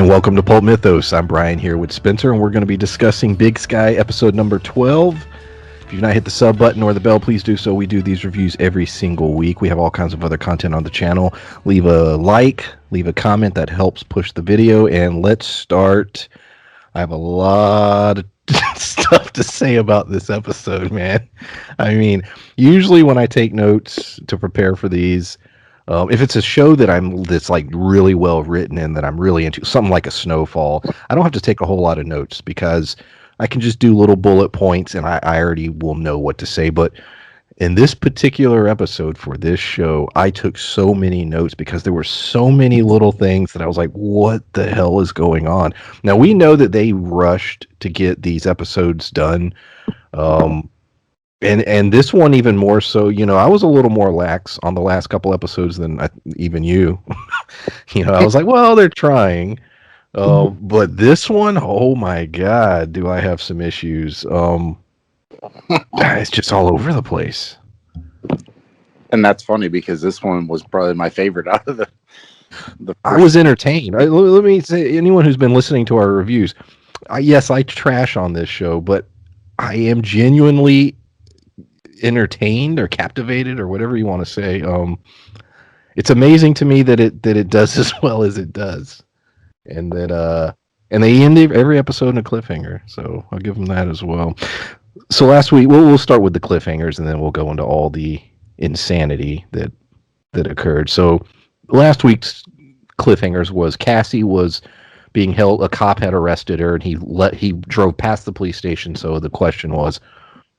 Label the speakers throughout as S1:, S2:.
S1: welcome to Pulp Mythos. I'm Brian here with Spencer, and we're going to be discussing Big Sky episode number 12. If you've not hit the sub button or the bell, please do so. We do these reviews every single week. We have all kinds of other content on the channel. Leave a like, leave a comment that helps push the video, and let's start. I have a lot of stuff to say about this episode, man. I mean, usually when I take notes to prepare for these, if it's a show that's like really well written and that I'm really into, something like a Snowfall, I don't have to take a whole lot of notes because I can just do little bullet points and I already will know what to say. But in this particular episode for this show, I took so many notes because there were so many little things that I was like, what the hell is going on? Now, we know that they rushed to get these episodes done. And this one even more so. I was a little more lax on the last couple episodes than even you. I was like, well, they're trying. But this one, oh my God, do I have some issues. It's just all over the place.
S2: And that's funny because this one was probably my favorite out of the
S1: I was entertained. Let me say, anyone who's been listening to our reviews, yes, I trash on this show, but I am genuinely entertained or captivated or whatever you want to say. It's amazing to me that it does as well as it does, and that and they end every episode in a cliffhanger, so I'll give them that as well. So last week we'll start with the cliffhangers and then we'll go into all the insanity that occurred. So last week's cliffhangers was Cassie was being held, a cop had arrested her, and he drove past the police station, so the question was,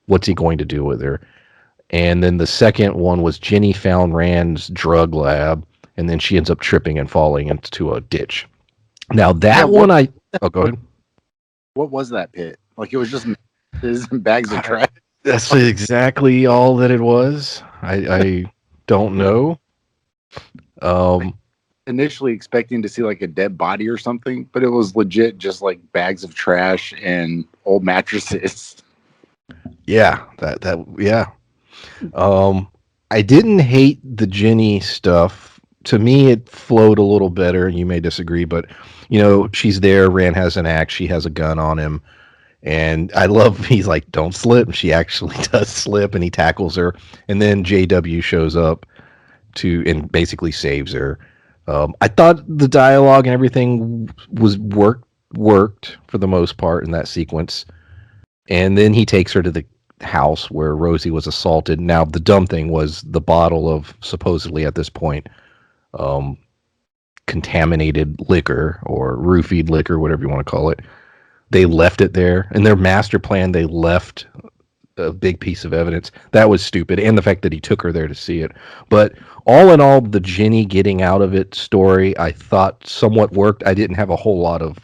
S1: what's he going to do with her? And then the second one was Jenny found Rand's drug lab, and then she ends up tripping and falling into a ditch. Now that go ahead.
S2: What was that pit? Like, it was just bags of trash.
S1: That's exactly all that it was. I don't know.
S2: Initially expecting to see like a dead body or something, but it was legit just like bags of trash and old mattresses.
S1: Yeah, yeah. I didn't hate the Jenny stuff. To me, it flowed a little better, and you may disagree, but she's there. Rand has an axe. She has a gun on him, and I love. He's like, "Don't slip." She actually does slip, and he tackles her, and then JW shows up and basically saves her. I thought the dialogue and everything was worked for the most part in that sequence. And then he takes her to the house where Rosie was assaulted. Now, the dumb thing was the bottle of supposedly at this point contaminated liquor or roofied liquor, whatever you want to call it. They left it there. In their master plan, they left a big piece of evidence. That was stupid. And the fact that he took her there to see it. But all in all, the Jenny getting out of it story, I thought somewhat worked. I didn't have a whole lot of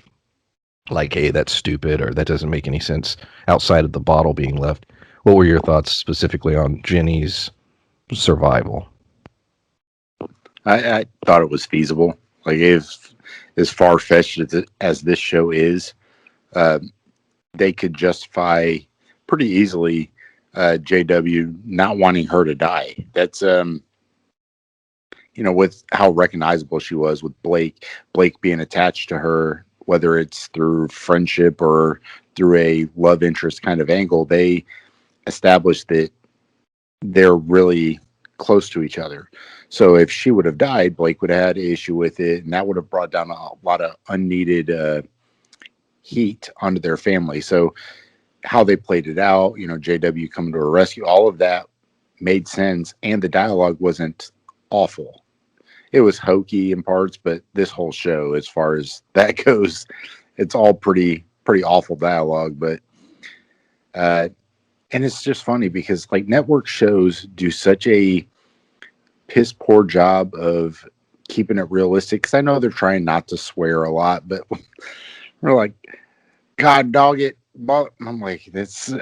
S1: like, hey, that's stupid, or that doesn't make any sense outside of the bottle being left. What were your thoughts specifically on Jenny's survival?
S2: I thought it was feasible. Like, as far-fetched as this show is, they could justify pretty easily JW not wanting her to die. That's, with how recognizable she was with Blake being attached to her, whether it's through friendship or through a love interest kind of angle, they established that they're really close to each other. So if she would have died, Blake would have had an issue with it, and that would have brought down a lot of unneeded heat onto their family. So how they played it out, JW coming to her rescue, all of that made sense, and the dialogue wasn't awful. It was hokey in parts, but this whole show, as far as that goes, it's all pretty awful dialogue. But and it's just funny because like network shows do such a piss poor job of keeping it realistic. Because I know they're trying not to swear a lot, but we're like, God dog it. I'm like, that's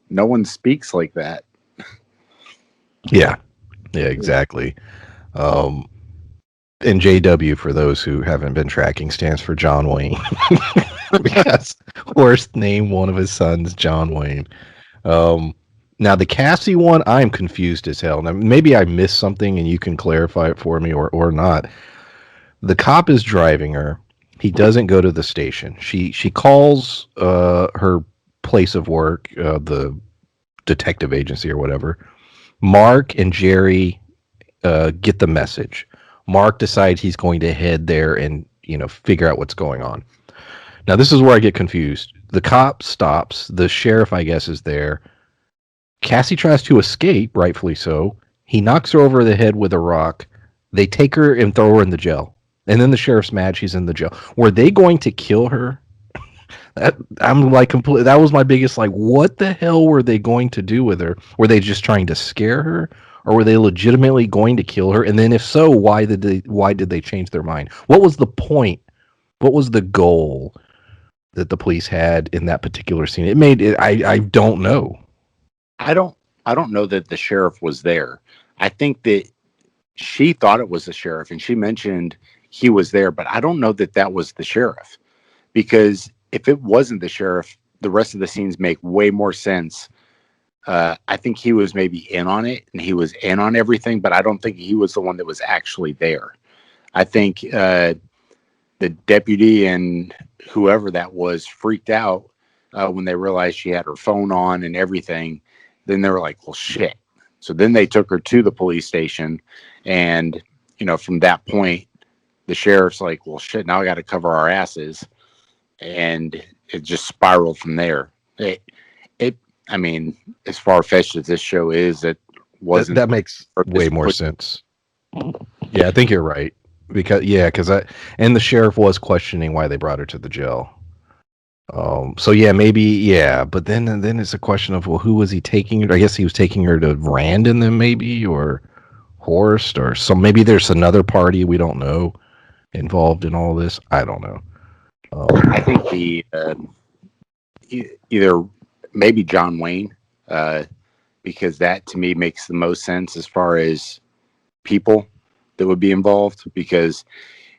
S2: no one speaks like that.
S1: Yeah, exactly. And JW, for those who haven't been tracking, stands for John Wayne. Because Horst named one of his sons John Wayne. Now, the Cassie one, I'm confused as hell. Now, maybe I missed something and you can clarify it for me or not. The cop is driving her. He doesn't go to the station. She calls her place of work, the detective agency or whatever. Mark and Jerry get the message. Mark decides he's going to head there and figure out what's going on. Now this is where I get confused. The cop stops. The sheriff, I guess, is there. Cassie tries to escape, rightfully so. He knocks her over the head with a rock. They take her and throw her in the jail. And then the sheriff's mad she's in the jail. Were they going to kill her? I'm like completely. That was my biggest like. What the hell were they going to do with her? Were they just trying to scare her, or were they legitimately going to kill her? And then, if so, why did they change their mind? What was the point? What was the goal that the police had in that particular scene? It made it. I don't know.
S2: I don't know that the sheriff was there. I think that she thought it was the sheriff, and she mentioned he was there, but I don't know that that was the sheriff, because if it wasn't the sheriff, the rest of the scenes make way more sense. I think he was maybe in on it, and he was in on everything, but I don't think he was the one that was actually there. I think the deputy and whoever that was freaked out when they realized she had her phone on and everything. Then they were like, well, shit. So then they took her to the police station, and from that point, the sheriff's like, well, shit, now I got to cover our asses. And it just spiraled from there. I mean, as far-fetched as this show is, it wasn't.
S1: That makes way more sense. Yeah, I think you're right. Because and the sheriff was questioning why they brought her to the jail. So yeah, maybe, yeah, but then it's a question of, well, who was he taking her? I guess he was taking her to Rand and them, maybe, or Horst, or some. Maybe there's another party we don't know involved in all this. I don't know.
S2: I think either maybe John Wayne, because that to me makes the most sense as far as people that would be involved, because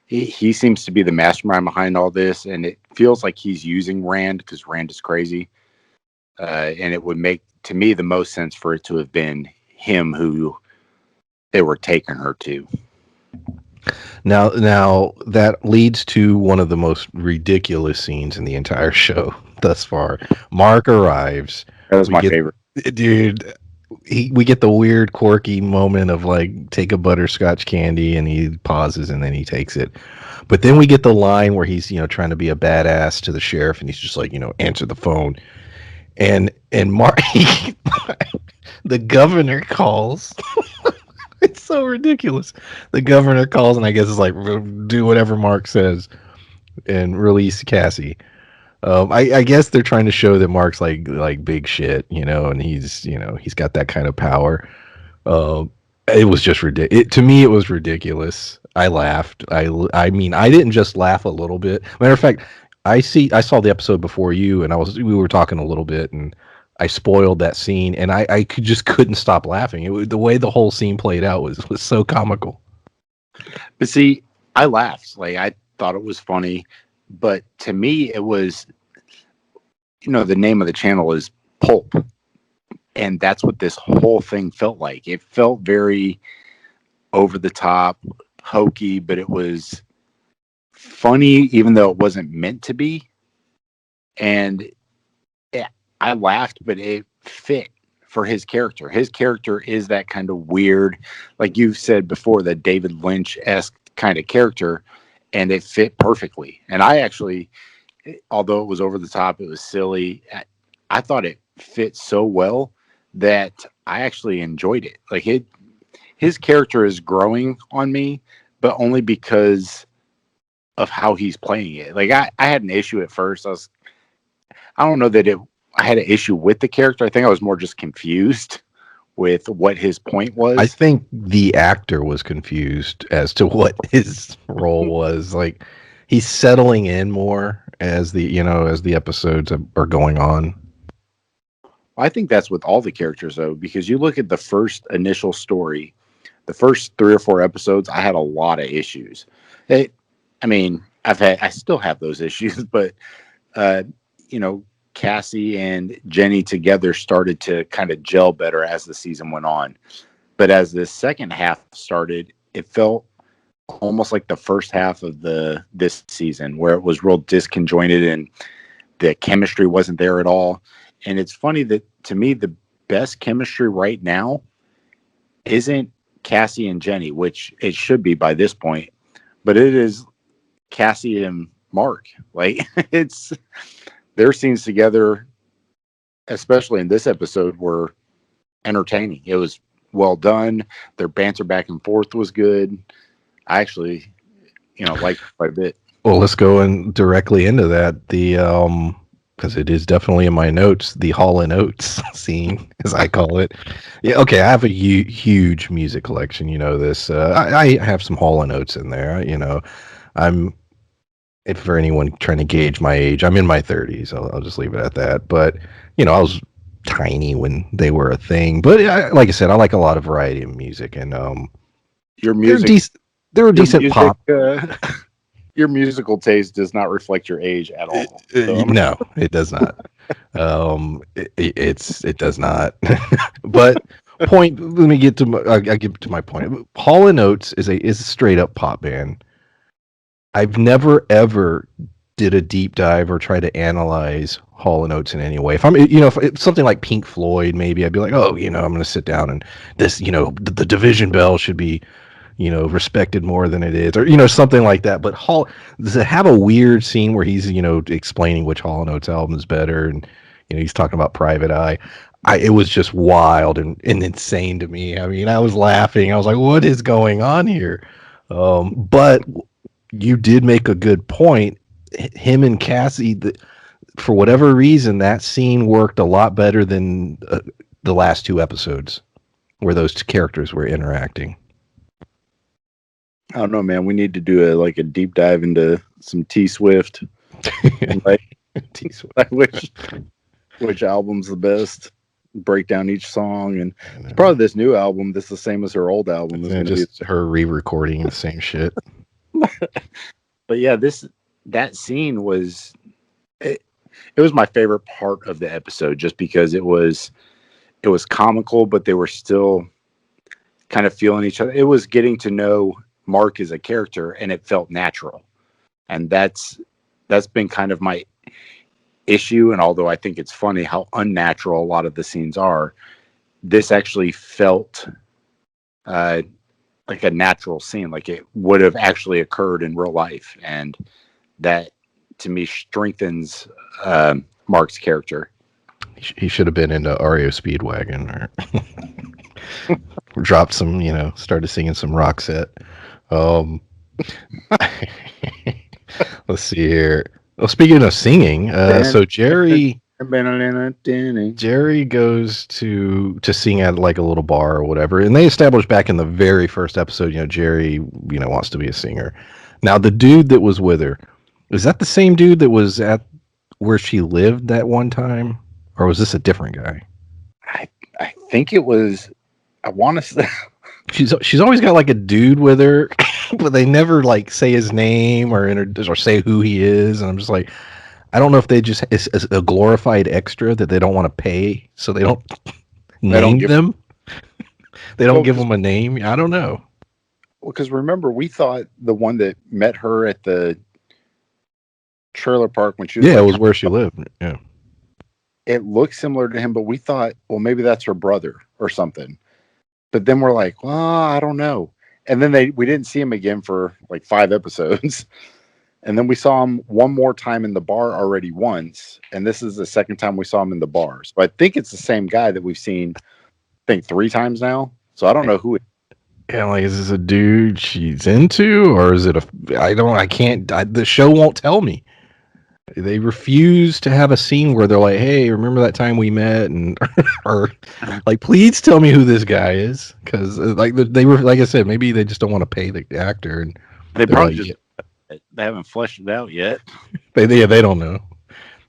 S2: he seems to be the mastermind behind all this, and it feels like he's using Rand because Rand is crazy, and it would make to me the most sense for it to have been him who they were taking her to.
S1: Now that leads to one of the most ridiculous scenes in the entire show thus far. Mark arrives.
S2: That was my favorite.
S1: Dude, we get the weird, quirky moment of like, take a butterscotch candy, and he pauses and then he takes it. But then we get the line where he's, trying to be a badass to the sheriff, and he's just like, answer the phone. And Mark, the governor calls. It's so ridiculous. The governor calls, and I guess it's like, do whatever Mark says and release Cassie. I guess they're trying to show that Mark's like big shit, and he's got that kind of power. It was just ridiculous. To me, it was ridiculous. I laughed. I mean, I didn't just laugh a little bit. Matter of fact, I saw the episode before you, and we were talking a little bit, and I spoiled that scene, and I couldn't stop laughing. The way the whole scene played out was so comical.
S2: But see, I laughed. Like, I thought it was funny, but to me, it was, the name of the channel is Pulp, and that's what this whole thing felt like. It felt very over the top, hokey, but it was funny, even though it wasn't meant to be. And I laughed, but it fit for his character. His character is that kind of weird, like you've said before, the David Lynch-esque kind of character, and it fit perfectly. And I actually, although it was over the top, it was silly, I thought it fit so well that I actually enjoyed it. Like, his character is growing on me, but only because of how he's playing it. Like, I had an issue at first. I don't know that I had an issue with the character. I think I was more just confused with what his point was.
S1: I think the actor was confused as to what his role was. Like, he's settling in more as the episodes are going on.
S2: I think that's with all the characters, though, because you look at the first initial story, the first 3 or 4 episodes, I had a lot of issues. I still have those issues, but Cassie and Jenny together started to kind of gel better as the season went on. But as the second half started, it felt almost like the first half of this season, where it was real disconjointed and the chemistry wasn't there at all. And it's funny that, to me, the best chemistry right now isn't Cassie and Jenny, which it should be by this point, but it is Cassie and Mark. Like, it's their scenes together, especially in this episode, were entertaining. It was well done. Their banter back and forth was good. I actually, liked it quite a bit.
S1: Well, let's go in directly into that. The because it is definitely in my notes, the Hall and Oates scene, as I call it. Yeah, okay. I have a huge music collection. You know this. I have some Hall and Oates in there. I'm. If for anyone trying to gauge my age, I'm in my 30s. I'll just leave it at that. But I was tiny when they were a thing. But like I said, I like a lot of variety of music, and
S2: your music.
S1: They're a decent music, pop.
S2: Your musical taste does not reflect your age at all. So.
S1: No, it does not. It does not. But point. Let me get to. I get to my point. Hall and Oates is a straight up pop band. I've never ever did a deep dive or try to analyze Hall and Oates in any way. If I'm, if it's something like Pink Floyd, maybe I'd be like, oh, I'm going to sit down and this, the Division Bell should be, respected more than it is, or something like that. But Hall, does it have a weird scene where he's explaining which Hall and Oates album is better, and he's talking about Private Eye. It was just wild and insane to me. I mean, I was laughing. I was like, what is going on here? But you did make a good point. Him and Cassie, for whatever reason, that scene worked a lot better than the last two episodes where those two characters were interacting.
S2: I don't know, man. We need to do a deep dive into some T Swift. T-Swift. Which album's the best? Break down each song, and it's probably this new album that's the same as her old album.
S1: It's just her re-recording the same shit.
S2: But yeah, that scene was it was my favorite part of the episode, just because it was comical, but they were still kind of feeling each other. It was getting to know Mark as a character, and it felt natural. And that's been kind of my issue. And although I think it's funny how unnatural a lot of the scenes are, this actually felt like a natural scene, like it would have actually occurred in real life. And that, to me, strengthens Mark's character.
S1: He should have been into REO Speedwagon, or dropped some, started singing some Roxette. Let's see here. Well, speaking of singing, so Jerry goes to sing at like a little bar or whatever, and they established back in the very first episode, Jerry, wants to be a singer. Now, the dude that was with her, is that the same dude that was at where she lived that one time, or was this a different guy?
S2: I think it was. I want to say.
S1: She's always got like a dude with her, but they never like say his name or say who he is, and I'm just like, I don't know if it's a glorified extra that they don't want to pay, so they don't name them. They don't give them a name. I don't know.
S2: Well, because remember, we thought the one that met her at the trailer park when she was
S1: it was where she lived. Yeah,
S2: it looked similar to him, but we thought, well, maybe that's her brother or something. But then we're like, well, I don't know. And then we didn't see him again for like 5 episodes. And then we saw him one more time in the bar already once. And this is the second time we saw him in the bar. So I think it's the same guy that we've seen, I think, 3 times now. So I don't know who it is.
S1: Yeah, like, is this a dude she's into, or is it the show won't tell me. They refuse to have a scene where they're like, hey, remember that time we met? And or like, please tell me who this guy is. Because like they were, like I said, maybe they just don't want to pay the actor. And
S2: they probably they haven't fleshed it out yet.
S1: They don't know.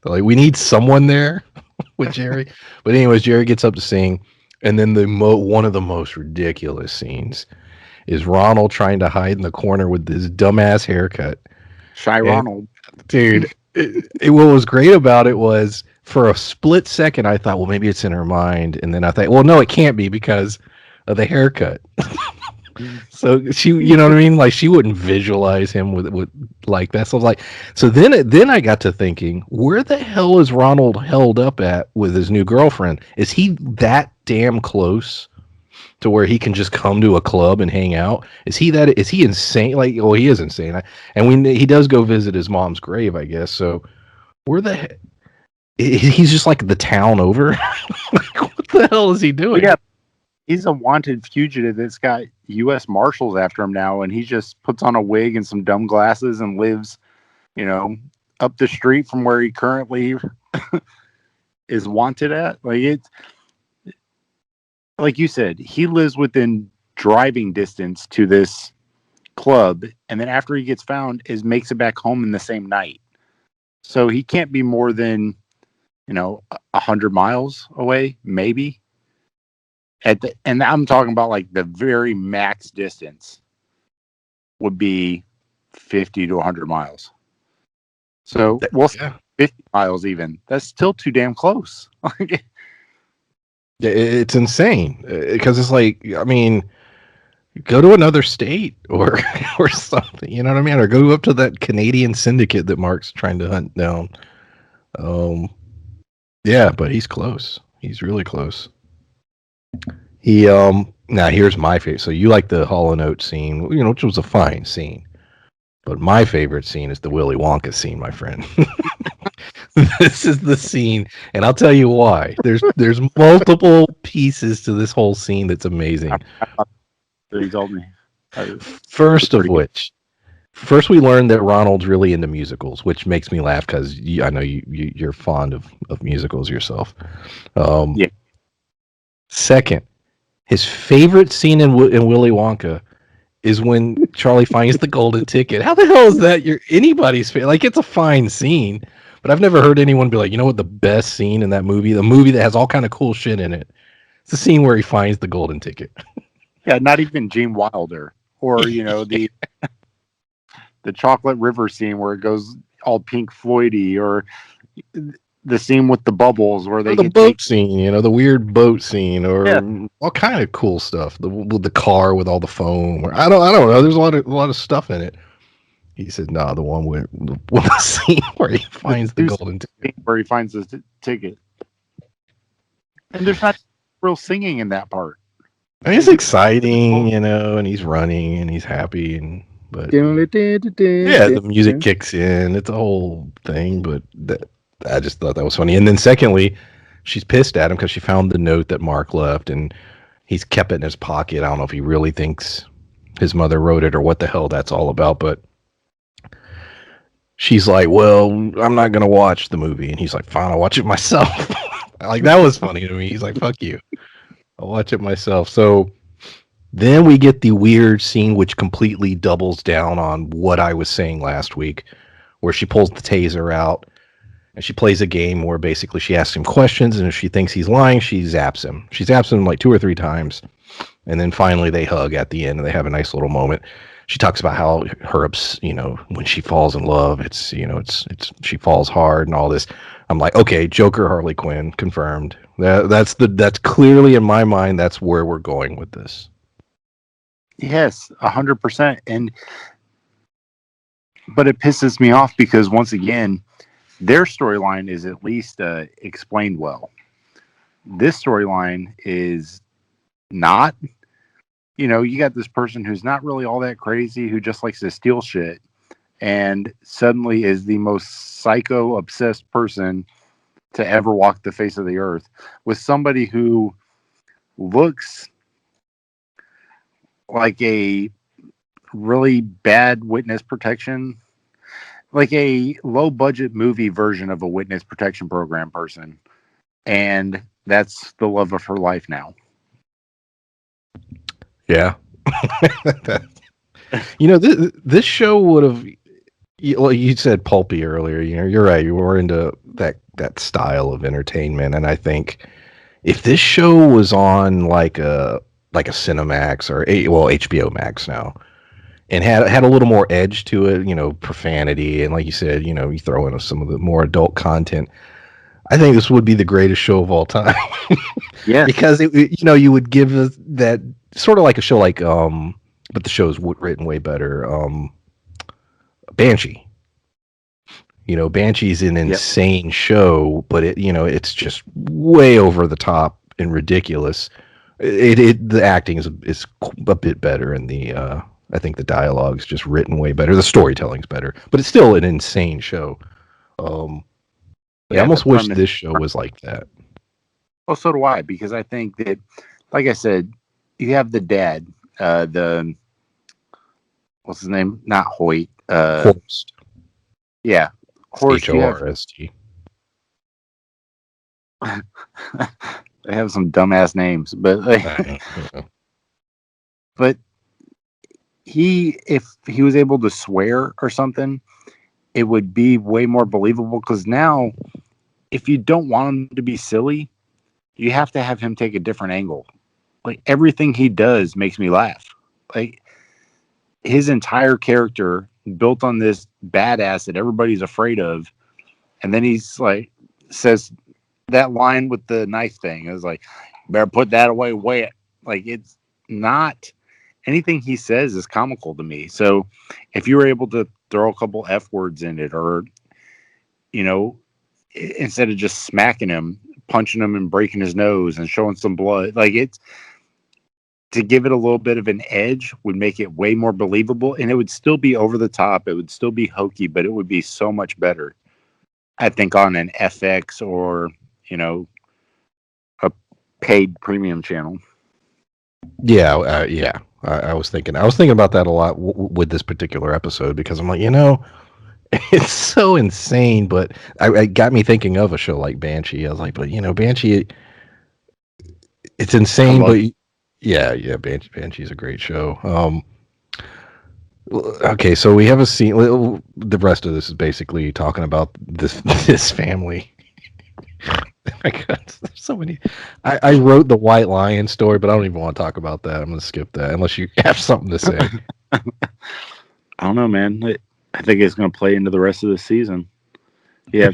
S1: They're like, we need someone there with Jerry. But anyways, Jerry gets up to sing. And then one of the most ridiculous scenes is Ronald trying to hide in the corner with this dumbass haircut.
S2: Ronald.
S1: Dude. What was great about it was, for a split second, I thought, well, maybe it's in her mind. And then I thought, well, no, it can't be because of the haircut. So she, you know what I mean? Like she wouldn't visualize him with like that. So I was like, so then I got to thinking, where the hell is Ronald held up at with his new girlfriend? Is he that damn close to where he can just come to a club and hang out? Is he that? Is he insane? Like, oh, he is insane. And he does go visit his mom's grave, I guess. So where the he's just like the town over. Like, what the hell is he doing?
S2: Yeah, he's a wanted fugitive that's got U.S. Marshals after him now, and he just puts on a wig and some dumb glasses and lives, up the street from where he currently is wanted at. Like it's like you said, he lives within driving distance to this club, and then after he gets found, makes it back home in the same night. So he can't be more than 100 miles away, maybe. And I'm talking about like the very max distance would be 50 to 100 miles. So we'll say 50 miles even. That's still too damn close.
S1: It's insane because it's like, I mean, go to another state or something, you know what I mean? Or go up to that Canadian syndicate that Mark's trying to hunt down. Yeah, but he's close. He's really close. He now here's my favorite. So you like the Hall & Oates scene, which was a fine scene. But my favorite scene is the Willy Wonka scene, my friend. This is the scene, and I'll tell you why. There's multiple pieces to this whole scene that's amazing.
S2: He told me.
S1: First we learned that Ronald's really into musicals, which makes me laugh because I know you're fond of musicals yourself.
S2: Yeah.
S1: Second, his favorite scene in Willy Wonka is when Charlie finds the golden ticket. How the hell is that anybody's favorite? Like, it's a fine scene, but I've never heard anyone be like, you know what, the best scene in that movie, the movie that has all kind of cool shit in it, it's the scene where he finds the golden ticket.
S2: Yeah, not even Gene Wilder or the Chocolate River scene where it goes all Pink Floydy, or the scene with the bubbles where they
S1: the boat scene, the weird boat scene, or all kind of cool stuff. With the car with all the foam. I don't know. There's a lot of stuff in it. He said, "No, the one with the scene where he finds the golden ticket,
S2: where he finds the ticket." And there's not real singing in that part.
S1: I mean, it's exciting, and he's running and he's happy, but the music kicks in. It's a whole thing, but I just thought that was funny. And then secondly, she's pissed at him because she found the note that Mark left, and he's kept it in his pocket. I don't know if he really thinks his mother wrote it or what the hell that's all about, but she's like, well, I'm not going to watch the movie. And he's like, fine, I'll watch it myself. Like, that was funny to me. He's like, fuck you. I'll watch it myself. So then we get the weird scene which completely doubles down on what I was saying last week, where she pulls the taser out and she plays a game where basically she asks him questions, and if she thinks he's lying, she zaps him. She zaps him like 2 or 3 times, and then finally they hug at the end and they have a nice little moment. She talks about how her, when she falls in love, it's she falls hard and all this. I'm like, okay, Joker, Harley Quinn, confirmed. That's clearly in my mind. That's where we're going with this.
S2: Yes, 100%. But it pisses me off because once again, their storyline is at least explained well. This storyline is not. You got this person who's not really all that crazy, who just likes to steal shit, and suddenly is the most psycho-obsessed person to ever walk the face of the earth, with somebody who looks like a really bad witness protection, like a low-budget movie version of a witness protection program person, and that's the love of her life now.
S1: Yeah. This show would have, well, you said pulpy earlier, you're right. You were into that style of entertainment. And I think if this show was on like a Cinemax or HBO Max now, and had a little more edge to it, profanity, and like you said, you throw in some of the more adult content, I think this would be the greatest show of all time.
S2: Yeah.
S1: Because you would give us that sort of like a show like but the show's written way better. Banshee. Banshee's an insane show, but it's just way over the top and ridiculous. The acting is a bit better, and I think the dialogue's just written way better. The storytelling's better, but it's still an insane show. I almost wish this show was like that.
S2: Well, so do I, because I think that, like I said, you have the dad, what's his name? Not Hoyt.
S1: Horst.
S2: Yeah.
S1: Horst. Horst.
S2: They have some dumbass names, but but if he was able to swear or something, it would be way more believable. Because now, if you don't want him to be silly, you have to have him take a different angle. Like, everything he does makes me laugh. Like, his entire character built on this badass that everybody's afraid of, and then he's like, says that line with the knife thing. It was like, better put that away. Like, it's not anything he says is comical to me. So if you were able to throw a couple F words in it, or instead of just smacking him, punching him and breaking his nose and showing some blood, like, it's to give it a little bit of an edge would make it way more believable, and it would still be over the top. It would still be hokey, but it would be so much better, I think, on an FX or, a paid premium channel.
S1: Yeah. I was thinking about that a lot with this particular episode, because I'm like, it's so insane, but it got me thinking of a show like Banshee. I was like, but Banshee, it's insane, but yeah, Banshee's a great show. Okay, so we have a scene. The rest of this is basically talking about this family. My God, there's so many. I wrote the White Lion story, but I don't even want to talk about that. I'm going to skip that unless you have something to say.
S2: I don't know, man. I think it's going to play into the rest of the season. Yeah,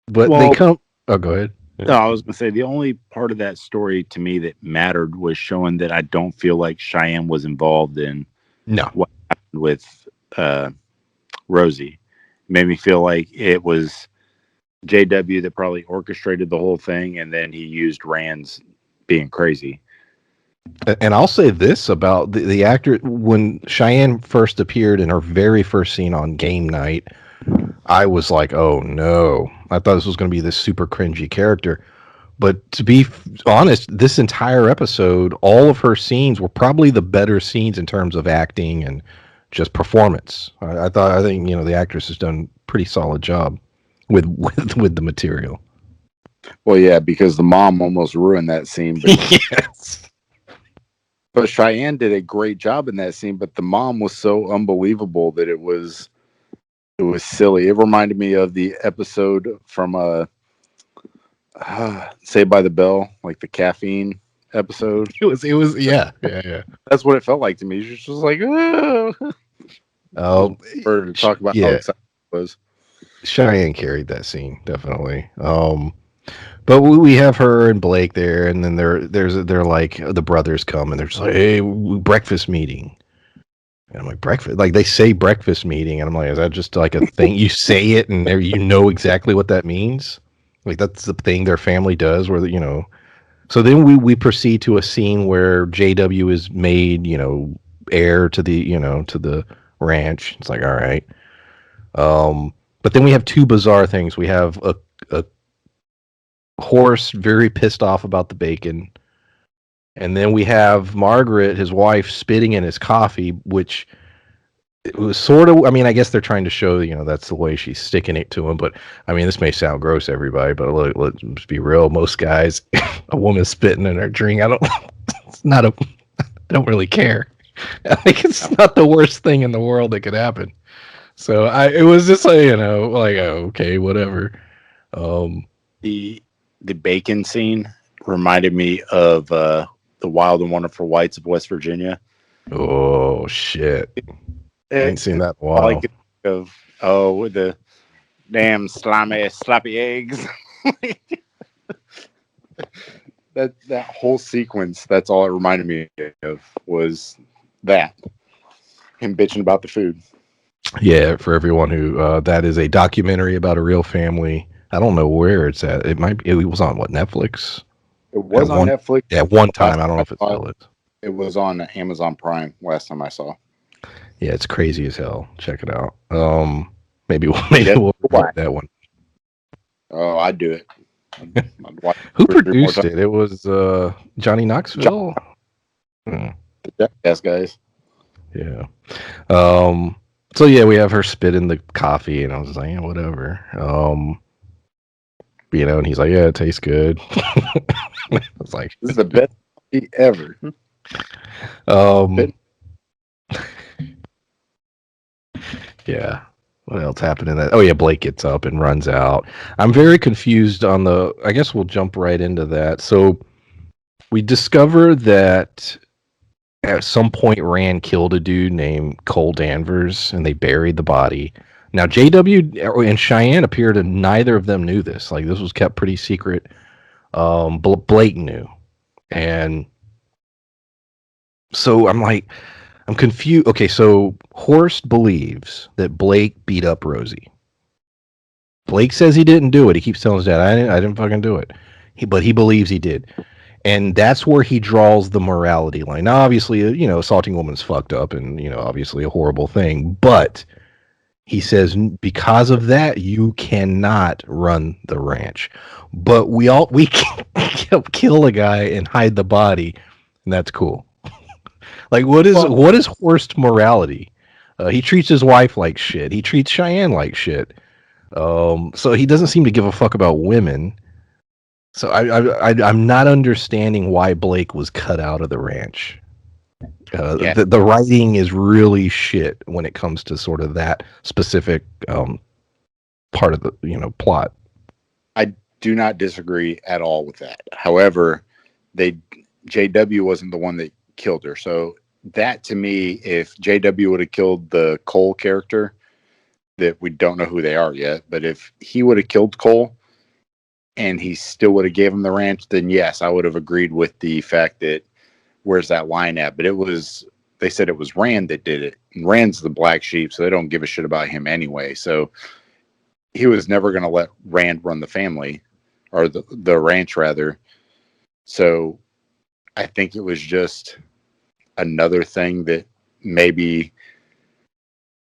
S1: but they come. Oh, go ahead.
S2: No, I was going to say, the only part of that story to me that mattered was showing that I don't feel like Cheyenne was involved in what happened with Rosie. It made me feel like it was JW that probably orchestrated the whole thing, and then he used Rand's being crazy.
S1: And I'll say this about the actor. When Cheyenne first appeared in her very first scene on Game Night, I was like, oh no. I thought this was going to be this super cringy character. But to be honest, this entire episode, all of her scenes were probably the better scenes in terms of acting and just performance. I think the actress has done a pretty solid job with the material.
S2: Well, yeah, because the mom almost ruined that scene. But
S1: yes.
S2: But Cheyenne did a great job in that scene, but the mom was so unbelievable that it was silly. It reminded me of the episode from Saved by the Bell, like the caffeine episode.
S1: It was yeah.
S2: That's what it felt like to me. She was just like,
S1: oh,
S2: for to talk about how excited it was.
S1: Cheyenne carried that scene, definitely. But we have her and Blake there, and then they're like, the brothers come and they're just like, hey, breakfast meeting. And I'm like, breakfast? Like, they say breakfast meeting, and I'm like, is that just like a thing? You say it and you know exactly what that means? Like, that's the thing their family does, where So then we proceed to a scene where JW is made, heir to the ranch. It's like, all right. But then we have two bizarre things. We have a horse very pissed off about the bacon, and then we have Margaret, his wife, spitting in his coffee, which it was sort of, I guess they're trying to show, that's the way she's sticking it to him. But this may sound gross, everybody, but let's be real. Most guys, a woman spitting in her drink, I don't really care. I think it's not the worst thing in the world that could happen. So it was just like, like, okay, whatever.
S2: The bacon scene reminded me of the Wild and Wonderful Whites of West Virginia.
S1: Oh shit! I ain't seen that in a while.
S2: All I could think of, with the damn sloppy eggs. that whole sequence, that's all it reminded me of, was that him bitching about the food.
S1: Yeah, for everyone who that is a documentary about a real family. I don't know where it's at. It might be, it was on what, Netflix
S2: It
S1: at
S2: was on
S1: one
S2: Netflix.
S1: at one
S2: Last
S1: time. I don't know
S2: time
S1: if it
S2: I saw
S1: still is.
S2: it was on Amazon Prime last time I saw.
S1: Yeah, it's crazy as hell. Check it out. Maybe
S2: Yes.
S1: we'll review
S2: Why?
S1: that one.
S2: Oh, I'd do it. I'd watch
S1: Who
S2: it 3 or 4
S1: produced
S2: times.
S1: it? It was Johnny
S2: John,
S1: Knoxville. Hmm,
S2: the Jackass guys.
S1: yeah. Um. So yeah, we have her spit in the coffee, and I was just like, yeah, whatever. And he's like, yeah, it tastes good. I was like,
S2: This is the best movie ever.
S1: um,
S2: Spit-
S1: yeah. What else happened in that? Oh yeah, Blake gets up and runs out. I'm very confused on the. I guess we'll jump right into that. So we discover that at some point Rand killed a dude named Cole Danvers, and they buried the body. Now JW and Cheyenne appeared, and neither of them knew this. Like this was kept pretty secret. Blake knew, and so I'm like, I'm confused. Okay, so Horst believes that Blake beat up Rosie. Blake says he didn't do it. He keeps telling his dad, I didn't fucking do it. But he believes he did. And that's where he draws the morality line. Now, obviously, assaulting a woman's fucked up and, obviously a horrible thing. But he says because of that, you cannot run the ranch. But we can kill a guy and hide the body, and that's cool. Like,
S2: Well,
S1: what is Horst morality? He treats his wife like shit. He treats Cheyenne like shit. So he doesn't seem to give a fuck about women. So I'm not understanding why Blake was cut out of the ranch.
S2: yeah,
S1: The writing is really shit when it comes to sort of that specific part of the plot.
S2: I do not disagree at all with that. However, they JW wasn't the one that killed her. So that to me, if JW would have killed the Cole character, that we don't know who they are yet, but if he would have killed Cole and he still would have gave him the ranch, then yes, I would have agreed with the fact that where's that line at? But they said it was Rand that did it. And Rand's the black sheep, so they don't give a shit about him anyway. So he was never going to let Rand run the family or the ranch rather. So I think it was just another thing that maybe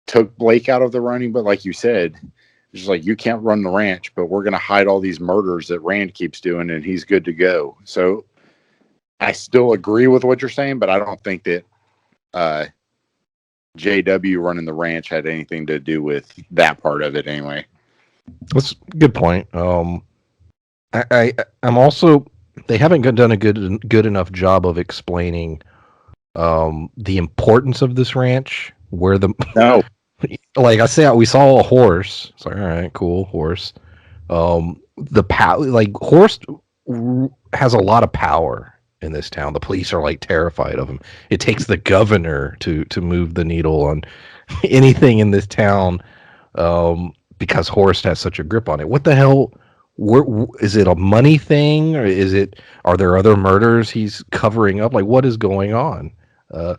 S2: took Blake out of the running. But like you said, it's just like, you can't run the ranch, but we're going to hide all these murders that Rand keeps doing and he's good to go. So I still agree with what you're saying, but I don't think that JW running the ranch had anything to do with that part of it anyway.
S1: That's a good point. I'm also they haven't done a good enough job of explaining the importance of this ranch. Where the
S2: No,
S1: like I say, we saw a horse. It's like, all right, cool horse. The like horse has a lot of power in this town. The police are like terrified of him. It takes the governor to move the needle on anything in this town, because Horst has such a grip on it. What the hell? Is it a money thing, or are there other murders he's covering up? Like, what is going on? Uh,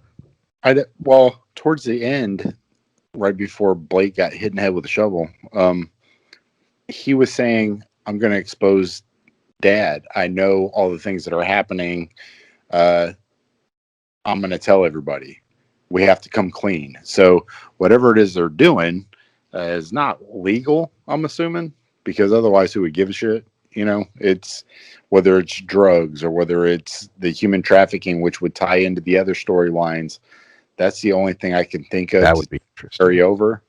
S2: well, towards the end, right before Blake got hit in the head with a shovel, he was saying, "I'm going to expose Dad. I know all the things that are happening. I'm going to tell everybody. We have to come clean." So whatever it is they're doing is not legal, I'm assuming, because otherwise who would give a shit? It's whether it's drugs or whether it's the human trafficking, which would tie into the other storylines. That's the only thing I can think of
S1: that
S2: to
S1: would be interesting.
S2: carry over,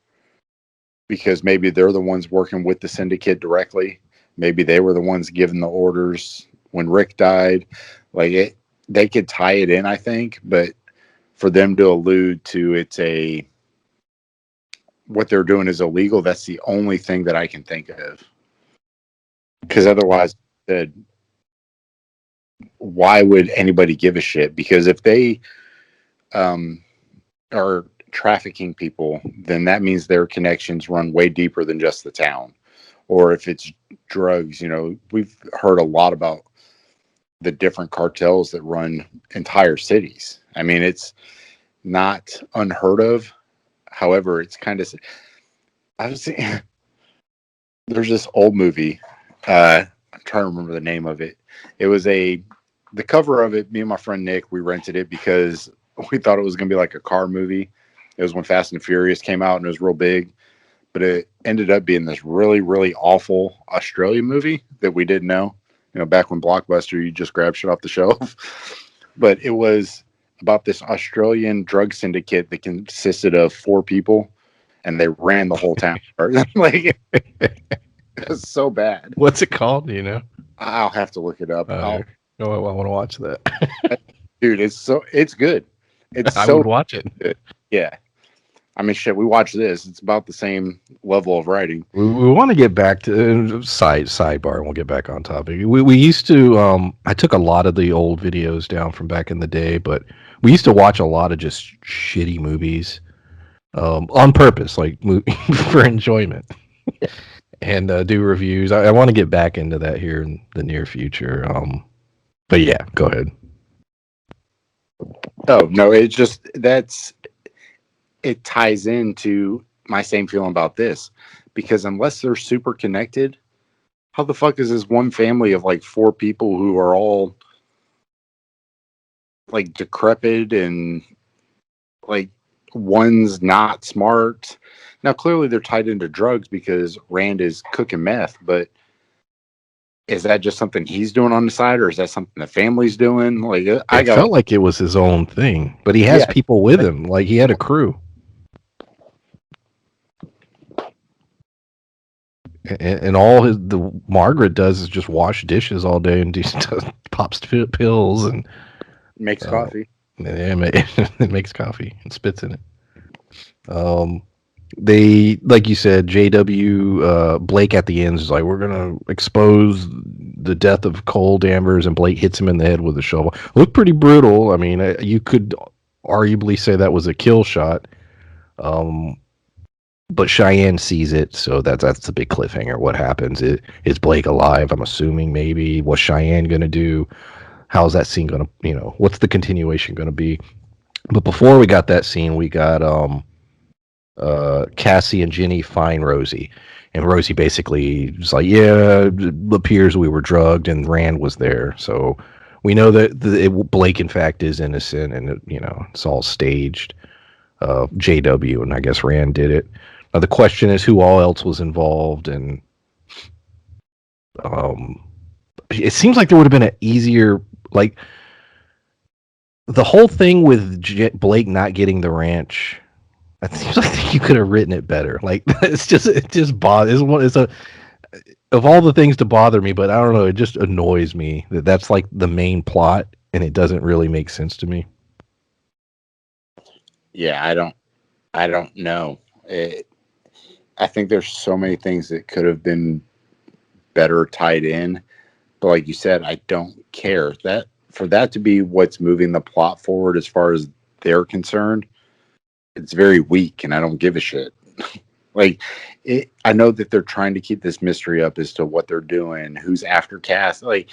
S2: because maybe they're the ones working with the syndicate directly. Maybe they were the ones giving the orders when Rick died. They could tie it in, I think, but for them to allude to what they're doing is illegal, that's the only thing that I can think of. Because otherwise, why would anybody give a shit? Because if they are trafficking people, then that means their connections run way deeper than just the town. Or if it's drugs, we've heard a lot about the different cartels that run entire cities. I mean, it's not unheard of. However, it's kind of, I was seeing, there's this old movie. I'm trying to remember the name of it. It was the cover of it, me and my friend Nick, we rented it because we thought it was going to be like a car movie. It was when Fast and Furious came out and it was real big, but it ended up being this really, really awful Australian movie that we didn't know. You know, back when Blockbuster, you just grab shit off the shelf. But it was about this Australian drug syndicate that consisted of 4 people, and they ran the whole town. Like, it was so bad.
S1: What's it called? Do you know?
S2: I'll have to look it up.
S1: I want to watch that.
S2: Dude, it's good. It's
S1: I
S2: so
S1: would watch it.
S2: good. Yeah. I mean, shit, we watch this. It's about the same level of writing.
S1: We want to get back to sidebar, and we'll get back on topic. We used to. I took a lot of the old videos down from back in the day, but we used to watch a lot of just shitty movies on purpose, like for enjoyment, and do reviews. I want to get back into that here in the near future. But yeah, go ahead.
S2: Oh no, it ties into my same feeling about this, because unless they're super connected, how the fuck is this one family of like 4 people who are all like decrepit and like one's not smart? Now clearly they're tied into drugs because Rand is cooking meth, but is that just something he's doing on the side, or is that something the family's doing? Like, I
S1: felt like it was his own thing, but he has people with him. Like, he had a crew. And all the Margaret does is just wash dishes all day and pops pills and
S2: makes coffee.
S1: Yeah, it makes coffee and spits in it. They, like you said, JW Blake at the end is like, we're gonna expose the death of Cole Danvers, and Blake hits him in the head with a shovel. Looked pretty brutal. I mean, you could arguably say that was a kill shot. But Cheyenne sees it, so that's a big cliffhanger. What happens? Is Blake alive? I'm assuming maybe. What's Cheyenne gonna do? How's that scene gonna? What's the continuation gonna be? But before we got that scene, we got Cassie and Ginny find Rosie, and Rosie basically was like, "Yeah, it appears we were drugged, and Rand was there." So we know that Blake, in fact, is innocent, and it's all staged. JW, and I guess Rand did it. Now the question is, who all else was involved, and it seems like there would have been an easier, like, the whole thing with Blake not getting the ranch. It seems like you could have written it better. Like, it just bothers. It's of all the things to bother me, but I don't know. It just annoys me that's like the main plot, and it doesn't really make sense to me.
S2: Yeah, I don't know. I think there's so many things that could have been better tied in, but like you said, I don't care that for that to be what's moving the plot forward as far as they're concerned. It's very weak, and I don't give a shit. Like, I know that they're trying to keep this mystery up as to what they're doing, who's after Cass, like,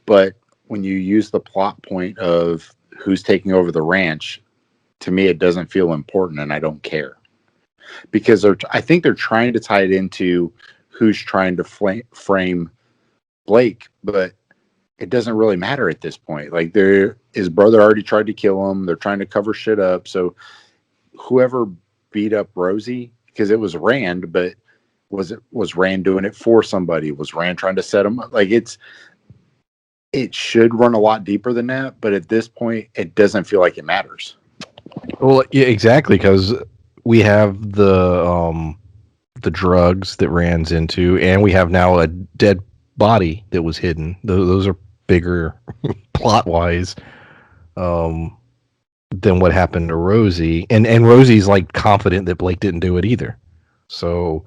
S2: but when you use the plot point of who's taking over the ranch, to me, it doesn't feel important, and I don't care, because I think they're trying to tie it into who's trying to frame Blake, but it doesn't really matter at this point. Like, his brother already tried to kill him. They're trying to cover shit up. So whoever beat up Rosie, because it was Rand, but was Rand doing it for somebody? Was Rand trying to set him up? Like, it should run a lot deeper than that, but at this point, it doesn't feel like it matters.
S1: Well, yeah, exactly, because we have the drugs that Rand's into, and we have now a dead body that was hidden. Those are bigger plot-wise than what happened to Rosie. And Rosie's like confident that Blake didn't do it either. So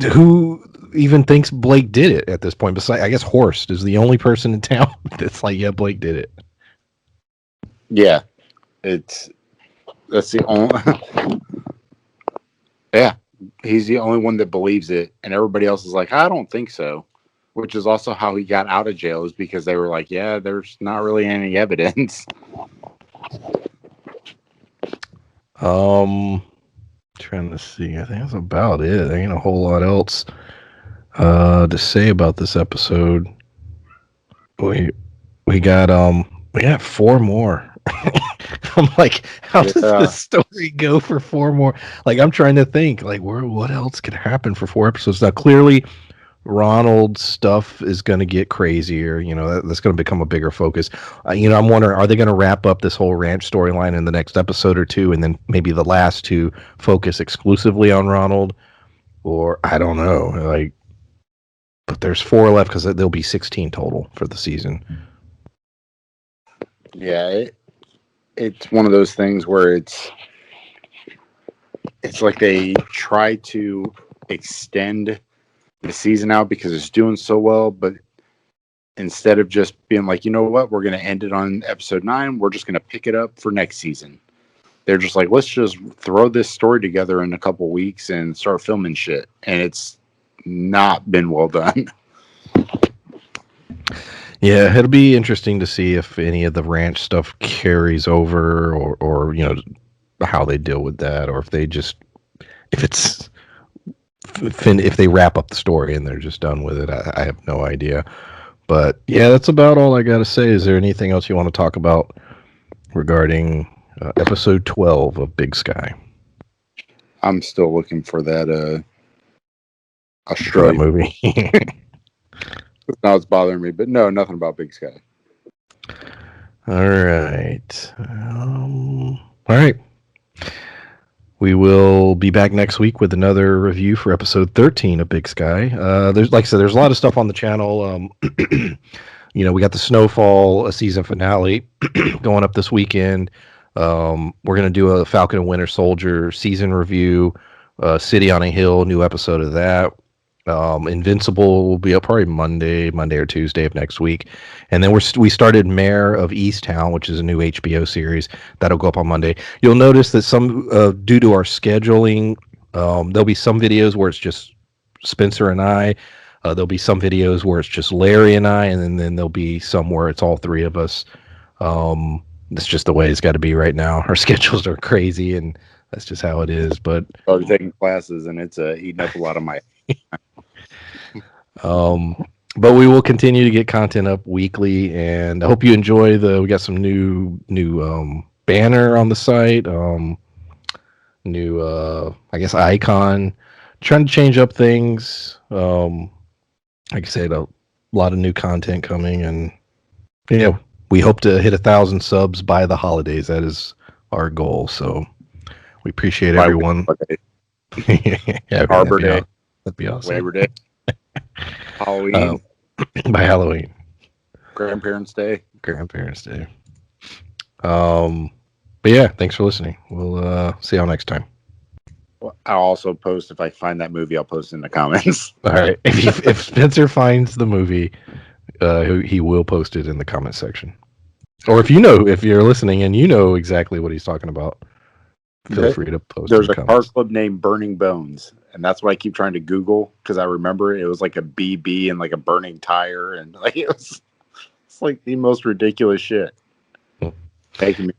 S1: who even thinks Blake did it at this point? Besides, I guess Horst is the only person in town that's like, yeah, Blake did it.
S2: Yeah. That's the only yeah, he's the only one that believes it, and everybody else is like, I don't think so. which is also how he got out of jail, is because they were like, yeah, there's not really any evidence.
S1: Trying to see. I think that's about it. There ain't a whole lot else to say about this episode. We got 4 more. I'm like, how does this story go for 4 more? Like, I'm trying to think, like, what else could happen for 4 episodes? Now, clearly, Ronald's stuff is going to get crazier. You know, that's going to become a bigger focus. I'm wondering, are they going to wrap up this whole ranch storyline in the next episode or two, and then maybe the last 2 focus exclusively on Ronald? Or I don't know. Like, but there's 4 left because there'll be 16 total for the season.
S2: Yeah, it's one of those things where it's like they try to extend the season out because it's doing so well, but instead of just being like, you know what, we're going to end it on episode 9, we're just going to pick it up for next season. They're just like, let's just throw this story together in a couple weeks and start filming shit. And it's not been well done.
S1: Yeah, it'll be interesting to see if any of the ranch stuff carries over, or how they deal with that, or if they just if they wrap up the story and they're just done with it. I have no idea. But yeah, that's about all I got to say. Is there anything else you want to talk about regarding episode 12 of Big Sky?
S2: I'm still looking for that
S1: Australia movie.
S2: Now it's bothering me, but no, nothing about Big Sky.
S1: All right. All right. We will be back next week with another review for episode 13 of Big Sky. There's, like I said, there's a lot of stuff on the channel. We got the Snowfall season finale going up this weekend. We're going to do a Falcon and Winter Soldier season review. City on a Hill, new episode of that. Invincible will be up probably Monday or Tuesday of next week, and then we started Mayor of Easttown, which is a new HBO series that'll go up on Monday. You'll notice that some due to our scheduling, there'll be some videos where it's just Spencer and I. There'll be some videos where it's just Larry and I, and then there'll be some where it's all 3 of us. That's just the way it's got to be right now. Our schedules are crazy, and that's just how it is. But
S2: I'm taking classes, and it's eating up a lot of my.
S1: But we will continue to get content up weekly, and I hope you enjoy we got some new banner on the site, new I guess icon, trying to change up things. Like I said, a lot of new content coming, and we hope to hit 1,000 subs by the holidays. That is our goal, so we appreciate everyone. Yeah,
S2: Arbor Day.
S1: That'd be awesome.
S2: Labor Day. Halloween.
S1: By Halloween.
S2: Grandparents' Day.
S1: But yeah, thanks for listening. We'll see y'all next time.
S2: Well, I'll also post, if I find that movie, I'll post in the comments.
S1: All right. If Spencer finds the movie, he will post it in the comment section. Or if you're listening and you know exactly what he's talking about, feel free to post.
S2: There's a car club named Burning Bones, and that's what I keep trying to Google because I remember it was like a BB and like a burning tire, and like it's like the most ridiculous shit. Taking me.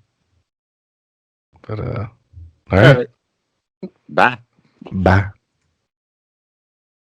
S1: But all right.
S2: Bye.
S1: Bye.